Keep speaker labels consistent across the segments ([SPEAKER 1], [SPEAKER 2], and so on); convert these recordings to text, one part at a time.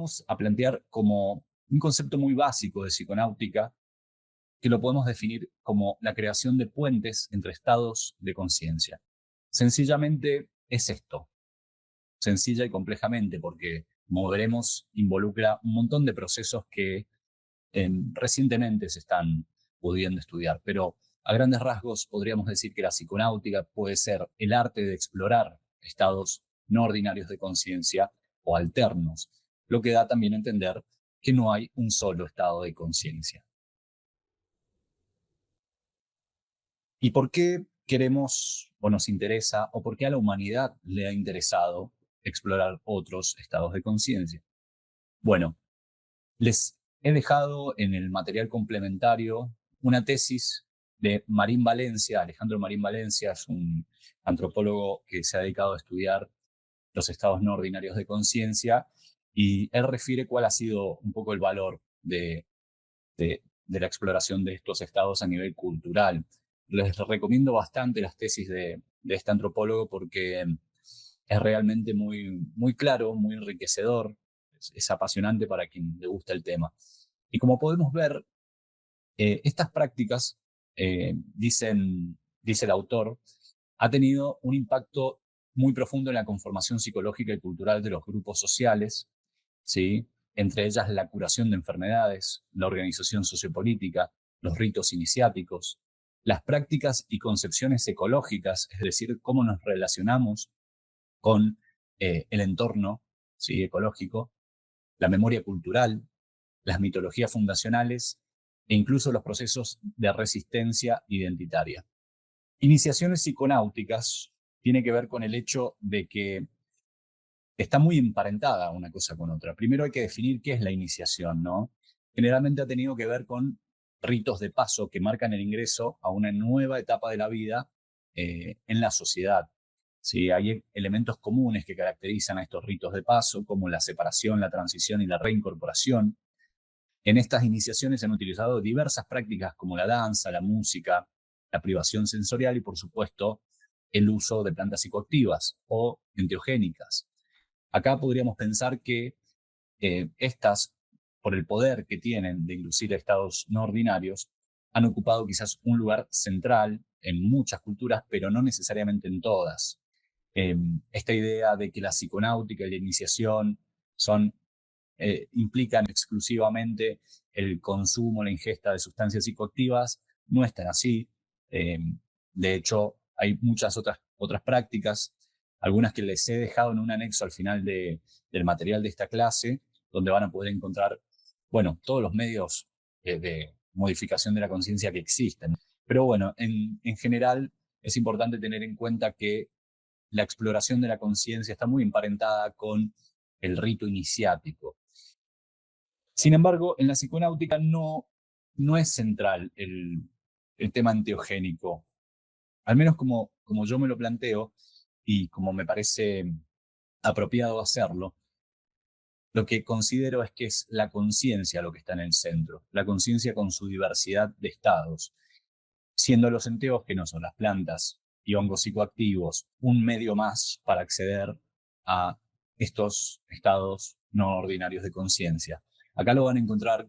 [SPEAKER 1] vamos a plantear como un concepto muy básico de psiconáutica que lo podemos definir como la creación de puentes entre estados de conciencia. Sencillamente es esto, sencilla y complejamente, porque, como veremos, involucra un montón de procesos que recientemente se están pudiendo estudiar, pero a grandes rasgos podríamos decir que la psiconáutica puede ser el arte de explorar estados no ordinarios de conciencia o alternos, lo que da también a entender que no hay un solo estado de conciencia. ¿Y por qué queremos o nos interesa o por qué a la humanidad le ha interesado explorar otros estados de conciencia? Bueno, les he dejado en el material complementario una tesis de Marín Valencia. Alejandro Marín Valencia es un antropólogo que se ha dedicado a estudiar los estados no ordinarios de conciencia y él refiere cuál ha sido un poco el valor de la exploración de estos estados a nivel cultural. Les recomiendo bastante las tesis de este antropólogo porque es realmente muy claro, muy enriquecedor, es apasionante para quien le gusta el tema. Y como podemos ver, estas prácticas, dice el autor, ha tenido un impacto muy profundo en la conformación psicológica y cultural de los grupos sociales, ¿sí? Entre ellas la curación de enfermedades, la organización sociopolítica, los ritos iniciáticos, las prácticas y concepciones ecológicas, es decir, cómo nos relacionamos con el entorno, ¿sí?, ecológico, la memoria cultural, las mitologías fundacionales e incluso los procesos de resistencia identitaria. Iniciaciones psiconáuticas tiene que ver con el hecho de que está muy emparentada una cosa con otra. Primero hay que definir qué es la iniciación, ¿no? Generalmente ha tenido que ver con ritos de paso que marcan el ingreso a una nueva etapa de la vida en la sociedad. ¿Sí? Hay elementos comunes que caracterizan a estos ritos de paso, como la separación, la transición y la reincorporación. En estas iniciaciones se han utilizado diversas prácticas como la danza, la música, la privación sensorial y, por supuesto, el uso de plantas psicoactivas o enteogénicas. Acá podríamos pensar que estas, por el poder que tienen de inducir estados no ordinarios, han ocupado quizás un lugar central en muchas culturas, pero no necesariamente en todas. Esta idea de que la psiconáutica y la iniciación implican exclusivamente el consumo, la ingesta de sustancias psicoactivas, no es tan así. Eh, de hecho, hay muchas otras prácticas, algunas que les he dejado en un anexo al final del material de esta clase, donde van a poder encontrar, bueno, todos los medios de modificación de la conciencia que existen. Pero bueno, en general es importante tener en cuenta que la exploración de la conciencia está muy emparentada con el rito iniciático. Sin embargo, en la psiconáutica no es central el tema enteogénico, al menos como yo me lo planteo y como me parece apropiado hacerlo. Lo que considero es que es la conciencia lo que está en el centro, la conciencia con su diversidad de estados, siendo los enteógenos o las plantas y hongos psicoactivos un medio más para acceder a estos estados no ordinarios de conciencia. Acá lo van a encontrar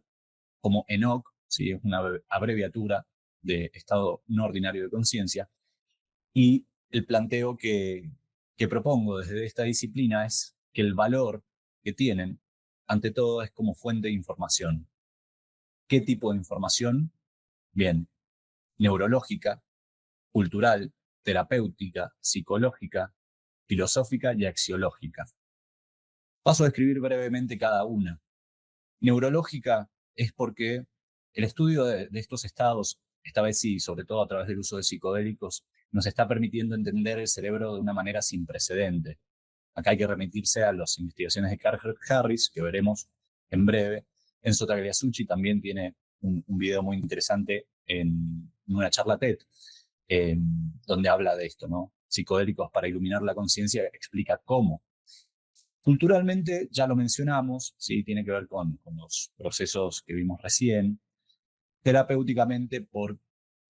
[SPEAKER 1] como ENOC, ¿sí? Es una abreviatura de estado no ordinario de conciencia, y el planteo que propongo desde esta disciplina es que el valor que tienen, ante todo, es como fuente de información. ¿Qué tipo de información? Bien, neurológica, cultural, terapéutica, psicológica, filosófica y axiológica. Paso a describir brevemente cada una. Neurológica es porque el estudio de estos estados, esta vez sí, sobre todo a través del uso de psicodélicos, nos está permitiendo entender el cerebro de una manera sin precedente. Acá hay que remitirse a las investigaciones de Carl Harris, que veremos en breve. Enzo Tagliasucci también tiene un video muy interesante en una charla TED, donde habla de esto, ¿no? Psicodélicos para iluminar la conciencia, explica cómo. Culturalmente, ya lo mencionamos, ¿sí? Tiene que ver con los procesos que vimos recién. Terapéuticamente, por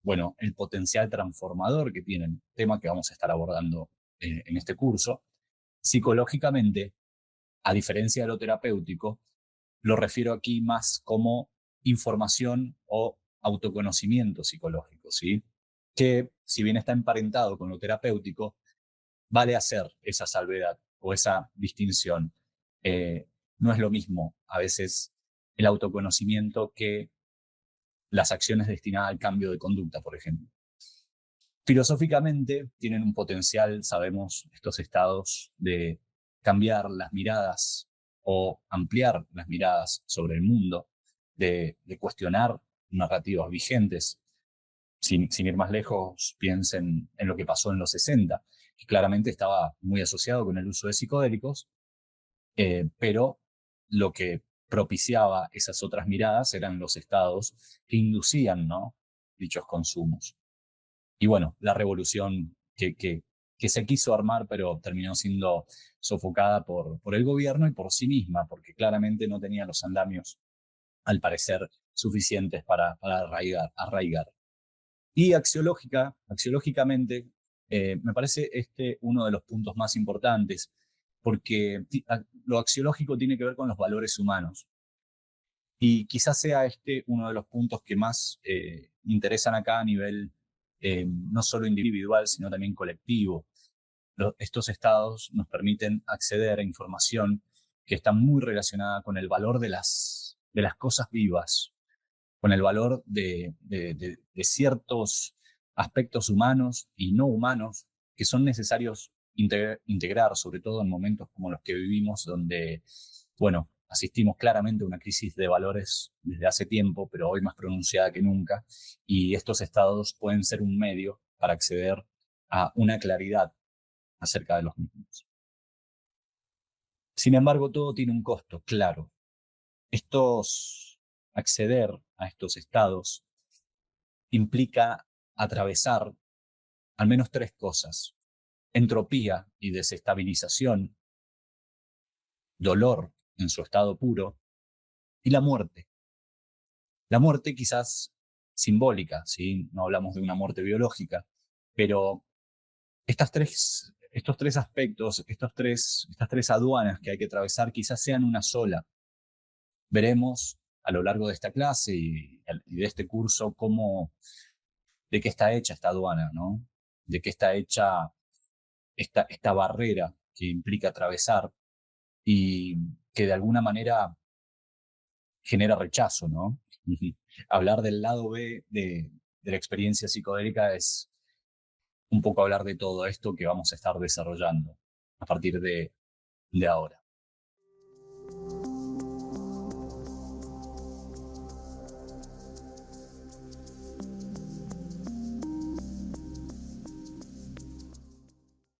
[SPEAKER 1] bueno, el potencial transformador que tienen, tema que vamos a estar abordando en este curso. Psicológicamente, a diferencia de lo terapéutico, lo refiero aquí más como información o autoconocimiento psicológico, ¿sí? Que si bien está emparentado con lo terapéutico, vale hacer esa salvedad o esa distinción. Eh, no es lo mismo a veces el autoconocimiento que las acciones destinadas al cambio de conducta, por ejemplo. Filosóficamente tienen un potencial, sabemos, estos estados de cambiar las miradas o ampliar las miradas sobre el mundo, de cuestionar narrativas vigentes. Sin ir más lejos, piensen en lo que pasó en los 60, que claramente estaba muy asociado con el uso de psicodélicos, pero lo que propiciaba esas otras miradas eran los estados que inducían, ¿no?, dichos consumos. Y bueno, la revolución que se quiso armar, pero terminó siendo sofocada por el gobierno y por sí misma, porque claramente no tenía los andamios, al parecer, suficientes para arraigar. Y axiológicamente, me parece este uno de los puntos más importantes, porque lo axiológico tiene que ver con los valores humanos. Y quizás sea este uno de los puntos que más interesan acá a nivel no solo individual, sino también colectivo. Estos estados nos permiten acceder a información que está muy relacionada con el valor de las cosas vivas, con el valor de ciertos aspectos humanos y no humanos que son necesarios integrar, sobre todo en momentos como los que vivimos, donde, bueno, asistimos claramente a una crisis de valores desde hace tiempo, pero hoy más pronunciada que nunca, y estos estados pueden ser un medio para acceder a una claridad acerca de los mismos. Sin embargo, todo tiene un costo, claro. Acceder a estos estados implica atravesar al menos tres cosas: entropía y desestabilización, dolor en su estado puro, y la muerte. La muerte quizás simbólica, ¿sí? No hablamos de una muerte biológica, pero estos tres aspectos, estas tres aduanas que hay que atravesar quizás sean una sola. Veremos a lo largo de esta clase y de este curso de qué está hecha esta aduana, ¿no? De qué está hecha esta barrera que implica atravesar y que de alguna manera genera rechazo, ¿no? Hablar del lado B de la experiencia psicodélica es un poco hablar de todo esto que vamos a estar desarrollando a partir de ahora.